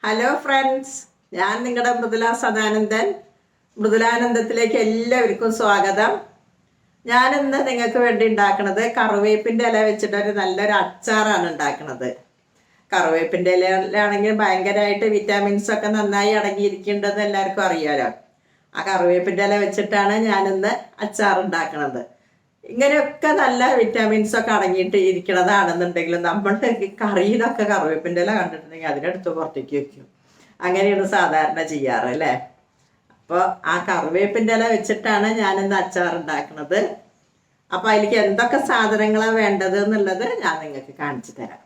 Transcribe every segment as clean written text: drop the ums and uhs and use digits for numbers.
Hello friends, ഞാൻ നിങ്ങളുടെ മൃദുല സദാനന്ദൻ. മൃദുലാനന്ദത്തിലേക്ക് എല്ലാവർക്കും സ്വാഗതം. ഞാനിന്ന് നിങ്ങൾക്ക് വേണ്ടി ഉണ്ടാക്കുന്നത് കറിവേപ്പിൻ്റെ ഇല വെച്ചിട്ടൊരു നല്ലൊരു അച്ചാറാണ് ഉണ്ടാക്കുന്നത്. കറിവേപ്പിൻ്റെ ഇലയിലാണെങ്കിൽ ഭയങ്കരമായിട്ട് വിറ്റാമിൻസ് ഒക്കെ നന്നായി അടങ്ങിയിരിക്കേണ്ടതെന്ന് എല്ലാവർക്കും അറിയാലോ. ആ കറിവേപ്പിൻ്റെ ഇല വെച്ചിട്ടാണ് ഞാനിന്ന് അച്ചാർ ഉണ്ടാക്കുന്നത്. ഇങ്ങനെയൊക്കെ നല്ല വിറ്റാമിൻസ് ഒക്കെ അടങ്ങിയിട്ട് ഇരിക്കണതാണെന്നുണ്ടെങ്കിലും നമ്മൾ കറിയിലൊക്കെ കറിവേപ്പിൻ്റെ ഇല കണ്ടിട്ടുണ്ടെങ്കിൽ അതിനെടുത്ത് പുറത്തേക്ക് വെക്കും. അങ്ങനെയാണ് സാധാരണ ചെയ്യാറ് അല്ലേ. അപ്പോൾ ആ കറിവേപ്പിൻ്റെ ഇല വെച്ചിട്ടാണ് ഞാനിന്ന് അച്ചാർ ഉണ്ടാക്കുന്നത്. അപ്പോൾ അതിലേക്ക് എന്തൊക്കെ സാധനങ്ങളാണ് വേണ്ടത് എന്നുള്ളത് ഞാൻ നിങ്ങൾക്ക് കാണിച്ചു തരാം.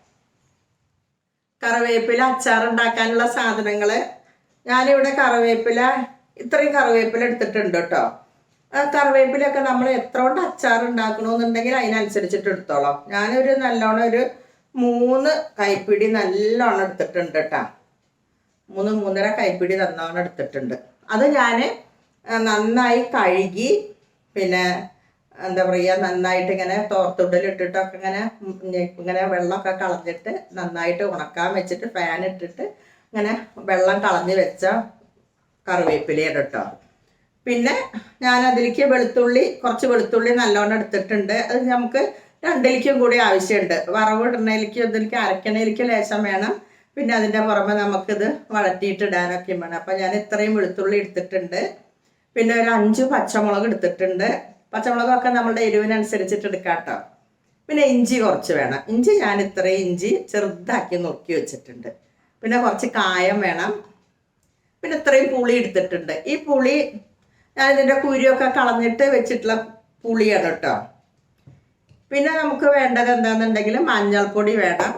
കറിവേപ്പില അച്ചാർ ഉണ്ടാക്കാനുള്ള സാധനങ്ങൾ ഞാനിവിടെ ഇത്രയും കറിവേപ്പില എടുത്തിട്ടുണ്ട് കേട്ടോ. കറിവേപ്പിലൊക്കെ നമ്മൾ എത്ര കൊണ്ട് അച്ചാർ ഉണ്ടാക്കണമെന്നുണ്ടെങ്കിൽ അതിനനുസരിച്ചിട്ട് എടുത്തോളാം. ഞാനൊരു നല്ലോണം ഒരു 3 കൈപ്പിടി നല്ലോണം എടുത്തിട്ടുണ്ട് കേട്ടോ. 3-3.5 കൈപ്പിടി നല്ലോണം എടുത്തിട്ടുണ്ട്. അത് ഞാൻ നന്നായി കഴുകി പിന്നെ എന്താ പറയുക, നന്നായിട്ട് ഇങ്ങനെ തോർത്തുടലിട്ടിട്ടൊക്കെ ഇങ്ങനെ വെള്ളമൊക്കെ കളഞ്ഞിട്ട് നന്നായിട്ട് ഉണക്കാൻ വെച്ചിട്ട് ഫാൻ ഇട്ടിട്ട് ഇങ്ങനെ വെള്ളം കളഞ്ഞ് വെച്ച കറിവേപ്പിലയാണ് കേട്ടോ. പിന്നെ ഞാൻ അതിലേക്ക് കുറച്ച് വെളുത്തുള്ളി നല്ലോണം എടുത്തിട്ടുണ്ട്. അത് നമുക്ക് 2 കൂടി ആവശ്യമുണ്ട്. വറവ് ഇടണേലേക്ക് അരക്കണേലേക്ക് ലേശം വേണം. പിന്നെ അതിൻ്റെ പുറമെ നമുക്കിത് വഴറ്റിയിട്ട് ഇടാനൊക്കെ വേണം. അപ്പം ഞാൻ ഇത്രയും വെളുത്തുള്ളി എടുത്തിട്ടുണ്ട്. പിന്നെ ഒരു 5 പച്ചമുളക് എടുത്തിട്ടുണ്ട്. പച്ചമുളകൊക്കെ നമ്മളുടെ എരിവിനനുസരിച്ചിട്ട് എടുക്കാം കേട്ടോ. പിന്നെ ഇഞ്ചി കുറച്ച് വേണം. ഞാൻ ഇത്രയും ഇഞ്ചി ചെറുതാക്കി നുറുക്കി വെച്ചിട്ടുണ്ട്. പിന്നെ കുറച്ച് കായം വേണം. പിന്നെ ഇത്രയും പുളി എടുത്തിട്ടുണ്ട്. ഈ പുളി ഞാനിതിൻ്റെ കുരുവൊക്കെ കളഞ്ഞിട്ട് വെച്ചിട്ടുള്ള പുളിയാണ് കേട്ടോ. പിന്നെ നമുക്ക് വേണ്ടത് എന്താണെന്നുണ്ടെങ്കിൽ മഞ്ഞൾപ്പൊടി വേണം.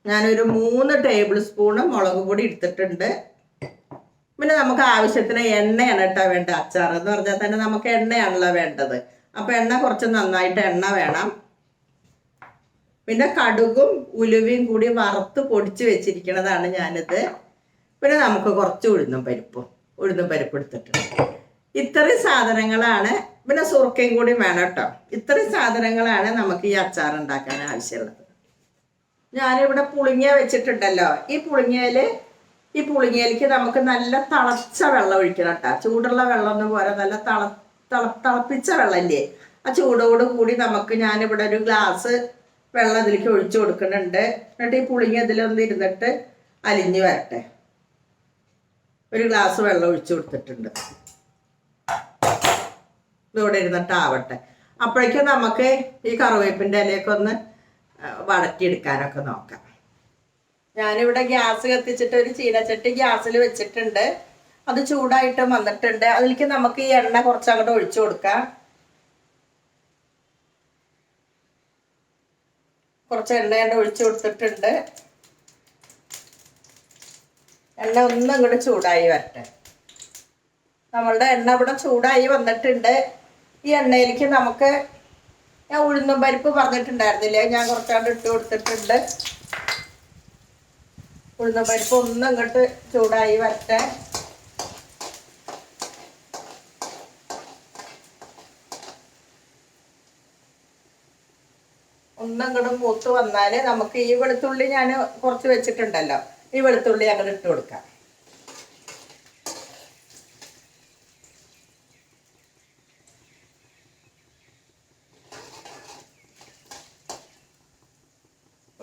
ഞാനൊരു 3 ടേബിൾ സ്പൂണ് മുളക് പൊടി എടുത്തിട്ടുണ്ട്. പിന്നെ നമുക്ക് ആവശ്യത്തിന് എണ്ണയാണ് കേട്ടോ വേണ്ടത്. അച്ചാർ എന്ന് പറഞ്ഞാൽ തന്നെ നമുക്ക് എണ്ണയാണല്ലോ വേണ്ടത്. അപ്പോൾ കുറച്ച് നന്നായിട്ട് എണ്ണ വേണം. പിന്നെ കടുകും ഉലുവയും കൂടി വറുത്ത് പൊടിച്ച് വെച്ചിരിക്കുന്നതാണ് ഞാനിത്. പിന്നെ നമുക്ക് കുറച്ച് ഉഴുന്നും പരിപ്പ് എടുത്തിട്ടുണ്ട്. ഇത്രയും സാധനങ്ങളാണ്. പിന്നെ സുർക്കയും കൂടി വേണം കേട്ടോ. ഇത്രയും സാധനങ്ങളാണ് നമുക്ക് ഈ അച്ചാർ ഉണ്ടാക്കാൻ ആവശ്യമുള്ളത്. ഞാനിവിടെ പുളിങ്ങ വെച്ചിട്ടുണ്ടല്ലോ. ഈ പുളിങ്ങയിലേക്ക് നമുക്ക് നല്ല തിളച്ച വെള്ളം ഒഴിക്കണം കേട്ടോ. ചൂടുള്ള വെള്ളമൊന്നും പോരാ, നല്ല തിളപ്പിച്ച വെള്ളമില്ലേ, ആ ചൂടോട് കൂടി ഞാനിവിടെ ഒരു ഗ്ലാസ് വെള്ളം ഇതിലേക്ക് ഒഴിച്ചു കൊടുക്കുന്നുണ്ട്. എന്നിട്ട് ഈ പുളിങ്ങ ഇതിലൊന്ന് ഇരുന്നിട്ട് അലിഞ്ഞ് വരട്ടെ. ഒരു ഗ്ലാസ് വെള്ളം ഒഴിച്ചു കൊടുത്തിട്ടുണ്ട്. ഇതോടെ ഇരുന്നിട്ടാവട്ടെ. അപ്പോഴേക്കും നമുക്ക് ഈ കറിവേപ്പിൻ്റെ ഇലയൊക്കെ ഒന്ന് വഴറ്റിയെടുക്കാനൊക്കെ നോക്കാം. ഞാനിവിടെ ഗ്യാസ് കത്തിച്ചിട്ട് ഒരു ചീനച്ചട്ടി ഗ്യാസിൽ വെച്ചിട്ടുണ്ട്. അത് ചൂടായിട്ട് വന്നിട്ടുണ്ട്. അതിലേക്ക് നമുക്ക് ഈ എണ്ണ കുറച്ച് അങ്ങോട്ട് ഒഴിച്ചു കൊടുക്കാം. കുറച്ച് എണ്ണ ഒഴിച്ചു കൊടുത്തിട്ടുണ്ട്. എണ്ണ ഒന്നും ഇങ്ങോട്ട് ചൂടായി വരട്ടെ. നമ്മളുടെ എണ്ണ ഇവിടെ ചൂടായി വന്നിട്ടുണ്ട്. ഈ എണ്ണയിലേക്ക് ഞാൻ ഉഴുന്നും പരിപ്പ് പറഞ്ഞിട്ടുണ്ടായിരുന്നില്ലേ, ഞാൻ കുറച്ചാണ്ട് ഇട്ട് കൊടുത്തിട്ടുണ്ട്. ഉഴുന്നും പരിപ്പ് ഒന്നും ഇങ്ങോട്ട് ചൂടായി വരട്ടെ. ഒന്നും ഇങ്ങോട്ട് മൂത്ത് വന്നാൽ നമുക്ക് ഈ വെളുത്തുള്ളി ഞാൻ കുറച്ച് വെച്ചിട്ടുണ്ടല്ലോ, ഈ വെളുത്തുള്ളി അങ്ങോട്ട് ഇട്ട് കൊടുക്കാം.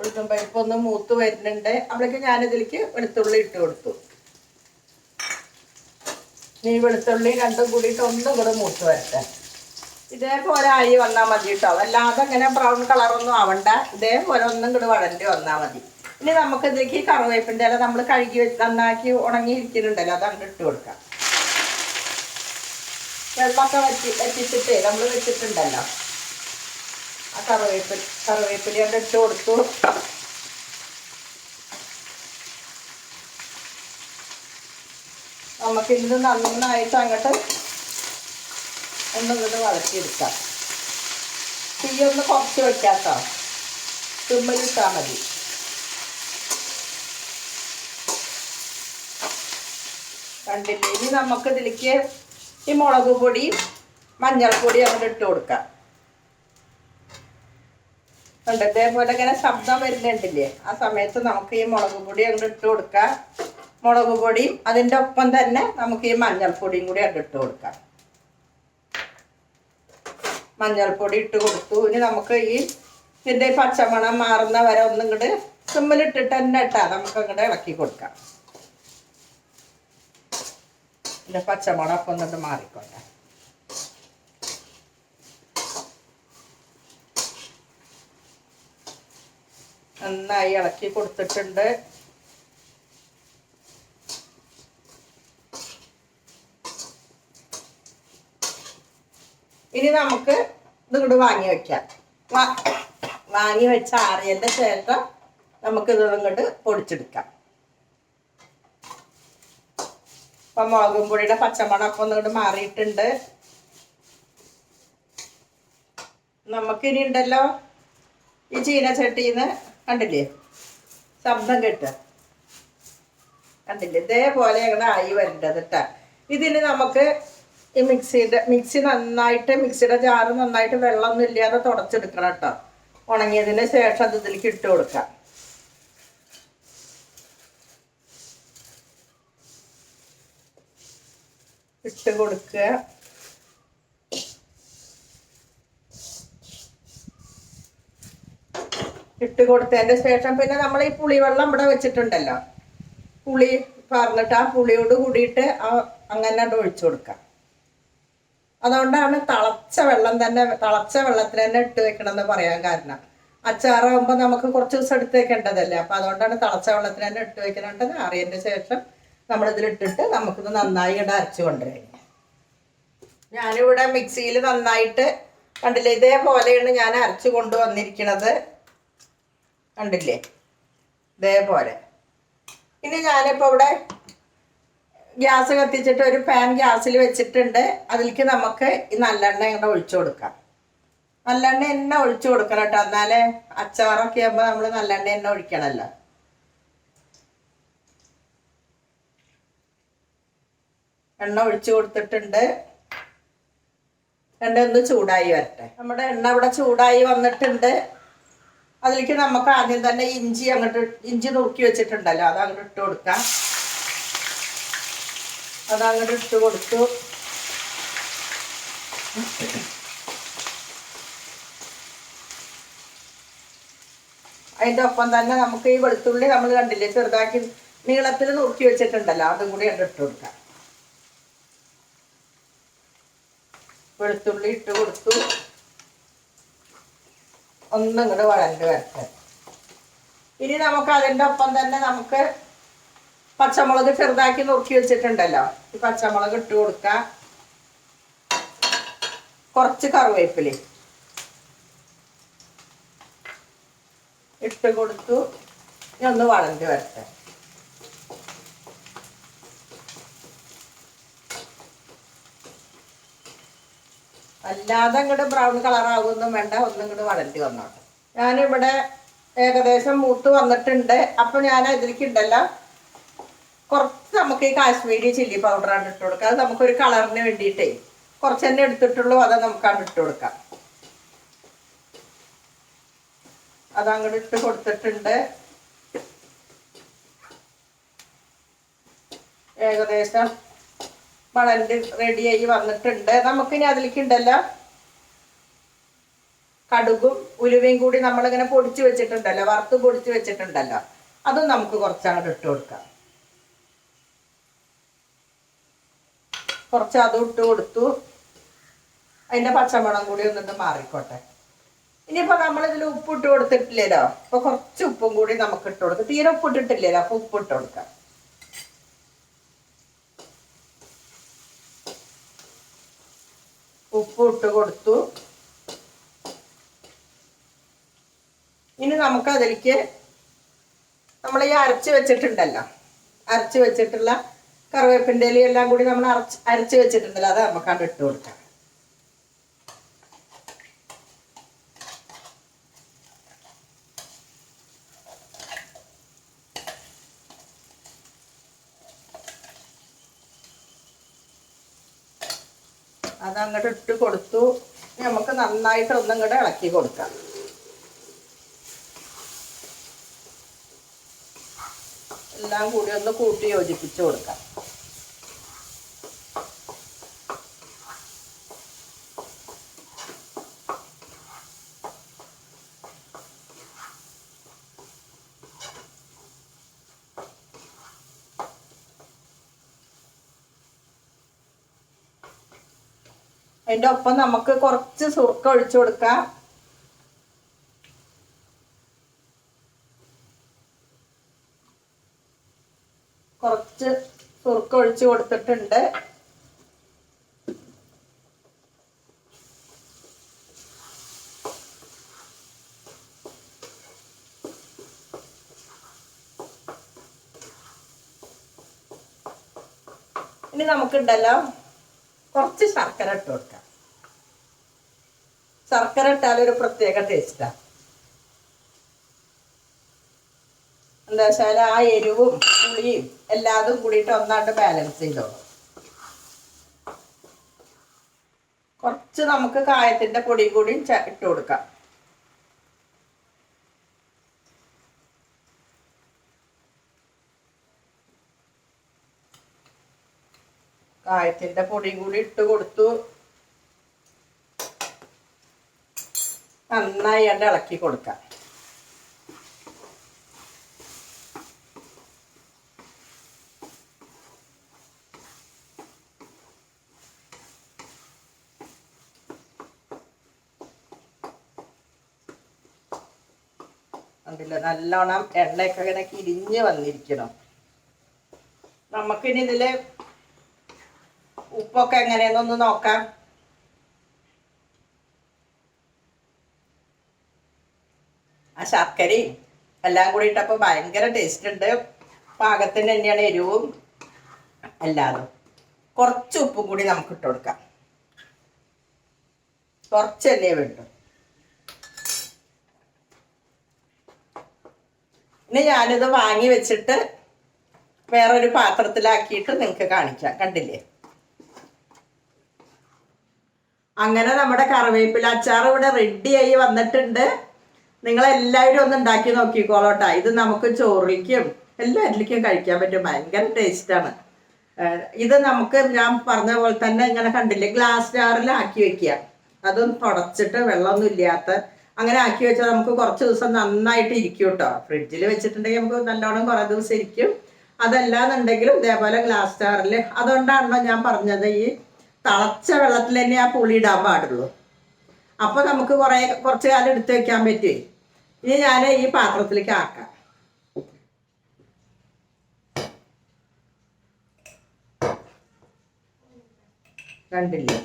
ഉഴുന്നും പരിപ്പൊന്ന് മൂത്ത് വരുന്നുണ്ട്. അപ്പോഴേക്ക് ഞാനിതിലേക്ക് വെളുത്തുള്ളി ഇട്ട് കൊടുത്തു. ഈ വെളുത്തുള്ളി രണ്ടും കൂടിയിട്ട് ഒന്നും കൂടെ മൂത്ത് വരട്ടെ. ഇതേപോലെ ആയി വന്നാൽ മതി കേട്ടോ. അല്ലാതെ ഇങ്ങനെ ബ്രൗൺ കളറൊന്നും ആവണ്ട. ഇതേപോലെ ഒന്നും കൂടെ വഴണ്ടി വന്നാൽ മതി. ഇനി നമുക്ക് ഇതിലേക്ക് കറിവേപ്പിൻ്റെ ഇല നമ്മൾ കഴുകി നന്നാക്കി ഉണങ്ങിയിരിക്കുന്നുണ്ടല്ലോ, അത് അങ്ങോട്ട് ഇട്ട് കൊടുക്കാം. വെള്ളമൊക്കെ വറ്റിച്ചിട്ട് നമ്മൾ വെച്ചിട്ടുണ്ടല്ലോ, ആ കറിവേപ്പില കൊണ്ട് ഇട്ട് കൊടുത്തു. നമുക്കിത് നന്നായിട്ട് അങ്ങോട്ട് ഒന്നിങ്ങോട്ട് വഴറ്റിയെടുക്കാം. തീയൊന്ന് കുറച്ച് വെക്കാട്ടോ, തുമ്മലിട്ടാൽ മതി. കണ്ടില്ലേ? ഇനി നമുക്കിതിലേക്ക് ഈ മുളക് പൊടി മഞ്ഞൾപ്പൊടി അങ്ങോട്ട് ഇട്ട് കൊടുക്കാം. ഇതേപോലെ ഇങ്ങനെ ശബ്ദം വരുന്നുണ്ടില്ലേ, ആ സമയത്ത് നമുക്ക് ഈ മുളക് പൊടി അങ്ങോട്ട് ഇട്ട് കൊടുക്കാം. മുളക് പൊടിയും അതിൻ്റെ ഒപ്പം തന്നെ നമുക്ക് ഈ മഞ്ഞൾപ്പൊടിയും കൂടി ഇട്ട് കൊടുക്കാം. മഞ്ഞൾപ്പൊടി ഇട്ട് കൊടുത്തു. ഇനി നമുക്ക് ഇതിൻ്റെ പച്ചമണം മാറുന്ന വരെ ഒന്നും ഇങ്ങോട്ട് സിമ്മിലിട്ടിട്ട് തന്നെ ഇട്ടാൽ നമുക്ക് അങ്ങോട്ട് ഇളക്കി കൊടുക്കാം. ഇതിൻ്റെ പച്ചമണം ഒക്കെ ഒന്നിട്ട് മാറിക്കോട്ടെ. നന്നായി ഇളക്കി കൊടുത്തിട്ടുണ്ട്. ഇനി നമുക്ക് ഇതിങ്ങോട്ട് വാങ്ങി വെക്കാം. വാങ്ങി വെച്ച ആറിയതിൻ്റെ ശേഷം നമുക്ക് ഇതിങ്ങോട്ട് പൊടിച്ചെടുക്കാം. ഇപ്പം മുളകും പൊടിയുടെ പച്ചമണമൊക്കെ ഒന്നിങ്ങോട്ട് മാറിയിട്ടുണ്ട്. നമുക്കിനി ഉണ്ടല്ലോ ഈ ചീനച്ചട്ടിന്ന് കണ്ടില്ലേ ശബ്ദം കേട്ട് കണ്ടില്ലേ, ഇതേപോലെ ഞങ്ങൾ ആയി വരേണ്ടത് കേട്ടോ. ഇതിന് നമുക്ക് ഈ മിക്സിയുടെ ജാറ് നന്നായിട്ട് വെള്ളമൊന്നും ഇല്ലാതെ തുടച്ചെടുക്കണം കേട്ടോ. ഉണങ്ങിയതിന് ശേഷം അത് ഇതിലേക്ക് ഇട്ട് കൊടുക്കാം. ഇട്ട് കൊടുക്കുക. ഇട്ട് കൊടുത്തതിൻ്റെ ശേഷം പിന്നെ നമ്മൾ ഈ പുളിവെള്ളം ഇവിടെ വെച്ചിട്ടുണ്ടല്ലോ, പുളി പറഞ്ഞിട്ട് ആ പുളിയോട് കൂടിയിട്ട് അങ്ങനെ ഒഴിച്ചു കൊടുക്കാം. അതുകൊണ്ടാണ് തിളച്ച വെള്ളത്തിൽ തന്നെ ഇട്ട് വെക്കണം എന്ന് പറയാൻ കാരണം. അച്ചാറാകുമ്പോൾ നമുക്ക് കുറച്ച് ദിവസം എടുത്ത് വെക്കേണ്ടതല്ലേ, അപ്പം അതുകൊണ്ടാണ് തിളച്ച വെള്ളത്തിൽ തന്നെ ഇട്ട് വെക്കണേണ്ടത്. അറിയതിൻ്റെ ശേഷം നമ്മളിതിലിട്ടിട്ട് നമുക്കിത് നന്നായി ഇവിടെ അരച്ച് കൊണ്ടുവരാം. ഞാനിവിടെ മിക്സിയിൽ നന്നായിട്ട് കണ്ടില്ലേ, ഇതേപോലെയാണ് ഞാൻ അരച്ച് കൊണ്ടുവന്നിരിക്കുന്നത്. കണ്ടില്ലേ ഇതേപോലെ. ഇനി ഞാനിപ്പോൾ ഇവിടെ ഗ്യാസ് കത്തിച്ചിട്ട് ഒരു പാൻ ഗ്യാസിൽ വെച്ചിട്ടുണ്ട്. അതിലേക്ക് നമുക്ക് ഈ നല്ലെണ്ണ ഇങ്ങനെ ഒഴിച്ചു കൊടുക്കാം. നല്ലെണ്ണ എണ്ണ ഒഴിച്ചു കൊടുക്കണം കേട്ടോ, എന്നാലേ അച്ചാറൊക്കെ ആകുമ്പോൾ നമ്മൾ നല്ലെണ്ണ എണ്ണ ഒഴിക്കണമല്ലോ. എണ്ണ ഒഴിച്ചു കൊടുത്തിട്ടുണ്ട്. എണ്ണ ഒന്ന് ചൂടായി വരട്ടെ. നമ്മുടെ എണ്ണ ഇവിടെ ചൂടായി വന്നിട്ടുണ്ട്. അതിലേക്ക് നമുക്ക് ആദ്യം തന്നെ ഇഞ്ചി നുറുക്കി വെച്ചിട്ടുണ്ടല്ലോ, അതങ്ങോട്ട് ഇട്ട് കൊടുക്കാം. അതങ്ങോട്ട് ഇട്ട് കൊടുത്തു. അതിൻ്റെ ഒപ്പം തന്നെ നമുക്ക് ഈ വെളുത്തുള്ളി നമ്മൾ കണ്ടില്ലേ ചെറുതാക്കി നീളത്തിൽ നുറുക്കി വെച്ചിട്ടുണ്ടല്ലോ, അതും കൂടി അങ്ങോട്ട് ഇട്ട് കൊടുക്കാം. വെളുത്തുള്ളി ഇട്ട് കൊടുത്തു. ഒന്നും ഇങ്ങോട്ട് വഴണ്ട് വരട്ടെ. ഇനി നമുക്ക് അതിൻ്റെ ഒപ്പം തന്നെ നമുക്ക് പച്ചമുളക് ചെറുതാക്കി നുറുക്കി വെച്ചിട്ടുണ്ടല്ലോ, ഈ പച്ചമുളക് ഇട്ട് കൊടുക്കാം. കുറച്ച് കറിവേപ്പില ഇട്ട് കൊടുത്തു. ഇനി ഒന്ന് വഴണ്ട് വരട്ടെ. അല്ലാതെ ഇങ്ങോട്ട് ബ്രൗൺ കളറാകുമൊന്നും വേണ്ട, ഒന്നും ഇങ്ങോട്ട് വഴണ്ടി വന്നോട്ടെ. ഞാനിവിടെ ഏകദേശം മൂത്ത് വന്നിട്ടുണ്ട്. അപ്പം ഞാൻ ഇതിലേക്ക് ഉണ്ടല്ലോ കുറച്ച് നമുക്ക് ഈ കാശ്മീരി ചില്ലി പൗഡറാണ് ഇട്ട് കൊടുക്കുക. അത് നമുക്കൊരു കളറിന് വേണ്ടിയിട്ടേ കുറച്ച് തന്നെ എടുത്തിട്ടുള്ളൂ, അത് നമുക്കാണ് ഇട്ട് കൊടുക്കാം. അതങ്ങോട്ട് ഇട്ട് കൊടുത്തിട്ടുണ്ട്. ഏകദേശം വഴണ്ട് റെഡിയായി വന്നിട്ടുണ്ട്. നമുക്കിനി അതിലേക്ക് ഉണ്ടല്ലോ കടുകും ഉലുവയും കൂടി നമ്മളിങ്ങനെ പൊടിച്ച് വെച്ചിട്ടുണ്ടല്ലോ, വറുത്ത് പൊടിച്ച് വെച്ചിട്ടുണ്ടല്ലോ, അതും നമുക്ക് കുറച്ചങ്ങോട്ട് ഇട്ട് കൊടുക്കാം. കുറച്ച് അതും ഇട്ട് കൊടുത്തു. അതിൻ്റെ പച്ചമണം കൂടി ഒന്നിട്ട് മാറിക്കോട്ടെ. ഇനിയിപ്പോൾ നമ്മളിതിൽ ഉപ്പിട്ട് കൊടുത്തിട്ടില്ലല്ലോ, അപ്പോൾ കുറച്ച് ഉപ്പും കൂടി നമുക്ക് ഇട്ട് കൊടുക്കാം. തീരെ ഉപ്പിട്ടിട്ടില്ലല്ലോ, അപ്പോൾ ഉപ്പിട്ട് കൊടുക്കാം. ഉപ്പ് ഇട്ട് കൊടുത്തു. ഇനി നമുക്ക് അതിലേക്ക് നമ്മൾ ഈ അരച്ച് വെച്ചിട്ടുള്ള കറിവേപ്പിൻ്റെ ഇല എല്ലാം കൂടി നമ്മൾ അരച്ച് വെച്ചിട്ടുണ്ടല്ലോ, അത് നമുക്കത് ഇട്ട് കൊടുക്കാം. അതങ്ങോട്ട് ഇട്ട് കൊടുത്തു. നമുക്ക് നന്നായിട്ട് ഒന്നും കൂടെ ഇളക്കി കൊടുക്കാം. എല്ലാം കൂടി ഒന്ന് കൂട്ടി യോജിപ്പിച്ച് കൊടുക്കാം. അതിൻ്റെ ഒപ്പം നമുക്ക് കുറച്ച് സുർക്ക ഒഴിച്ചു കൊടുക്കാം. കുറച്ച് സുർക്ക ഒഴിച്ചു കൊടുത്തിട്ടുണ്ട്. ഇനി നമുക്കുണ്ടല്ലോ കുറച്ച് ശർക്കര ഇട്ട് കൊടുക്കാം. ശർക്കര ഇട്ടാലൊരു പ്രത്യേക ടേസ്റ്റാണ്. എന്താ വെച്ചാൽ ആ എരിവും പുളിയും എല്ലാതും കൂടിയിട്ട് ഒന്നായിട്ട് ബാലൻസ് ചെയ്തോളൂ. കുറച്ച് നമുക്ക് കായത്തിൻ്റെ പൊടി കൂടി ഇട്ട് കൊടുക്കാം. കായത്തിൻ്റെ പൊടി കൂടി ഇട്ട് കൊടുത്തു. നന്നായി അത് ഇളക്കി കൊടുക്കാം. അതിൽ നല്ലോണം എണ്ണയൊക്കെ ഇങ്ങനെ കിരിഞ്ഞ് വന്നിരിക്കണം. നമുക്കിനി ഇതിൽ ഉപ്പൊക്കെ എങ്ങനെയെന്നൊന്ന് നോക്കാം. ആ ശർക്കരയും എല്ലാം കൂടി ഇട്ടപ്പോൾ ഭയങ്കര ടേസ്റ്റ് ഉണ്ട്. പാകത്തിന് തന്നെയാണ് എരിവും എല്ലാതും. കുറച്ച് ഉപ്പും കൂടി നമുക്ക് ഇട്ട് കൊടുക്കാം. കുറച്ച് തന്നെ വേണ്ടു. ഇനി ഞാനിത് വാങ്ങി വെച്ചിട്ട് വേറൊരു പാത്രത്തിലാക്കിയിട്ട് നിങ്ങൾക്ക് കാണിക്കാം. കണ്ടില്ലേ? അങ്ങനെ നമ്മുടെ കറിവേപ്പില അച്ചാർ ഇവിടെ റെഡിയായി വന്നിട്ടുണ്ട്. നിങ്ങളെല്ലാവരും ഒന്ന് ഉണ്ടാക്കി നോക്കിക്കോളോട്ടാ. ഇത് നമുക്ക് ചോറിലേക്കും എല്ലാവരിലേക്കും കഴിക്കാൻ പറ്റും. ഭയങ്കര ടേസ്റ്റാണ്. ഇത് നമുക്ക് ഞാൻ പറഞ്ഞ പോലെ തന്നെ ഇങ്ങനെ കണ്ടില്ലേ, ഗ്ലാസ് ജാറിലാക്കി വെക്കുക. അതും തുടച്ചിട്ട് വെള്ളമൊന്നും ഇല്ലാത്ത അങ്ങനെ ആക്കി വെച്ചാൽ നമുക്ക് കുറച്ച് ദിവസം നന്നായിട്ട് ഇരിക്കും കേട്ടോ. ഫ്രിഡ്ജിൽ വെച്ചിട്ടുണ്ടെങ്കിൽ നമുക്ക് നല്ലോണം കുറേ ദിവസം ഇരിക്കും. അതല്ലാന്നുണ്ടെങ്കിലും ഇതേപോലെ ഗ്ലാസ് ജാറിൽ. അതുകൊണ്ടാണല്ലോ ഞാൻ പറഞ്ഞത് ഈ തിളച്ച വെള്ളത്തിൽ തന്നെ ആ പുളി ഇടാൻ പാടുള്ളൂ. അപ്പോൾ നമുക്ക് കുറച്ച് കാലം എടുത്ത് വെക്കാൻ പറ്റുമേ. ഇനി ഞാൻ ഈ പാത്രത്തിലേക്ക് ആക്കാം. കണ്ടില്ലേ?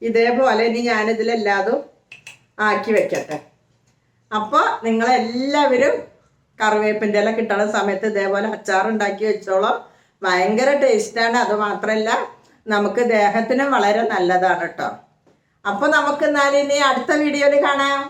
ഇതേപോലെ ഇനി ഞാനിതിലെല്ലാതും ആക്കി വെക്കട്ടെ. അപ്പോൾ നിങ്ങളെല്ലാവരും കറിവേപ്പിൻ്റെ ഇല കിട്ടുന്ന സമയത്ത് ഇതേപോലെ അച്ചാറുണ്ടാക്കി വെച്ചോളാം. ഭയങ്കര ടേസ്റ്റാണ്. അത് മാത്രമല്ല നമുക്ക് ദേഹത്തിനും വളരെ നല്ലതാണ് കേട്ടോ. അപ്പോൾ നമുക്ക് എന്നാലും ഇനി അടുത്ത വീഡിയോയിൽ കാണാം.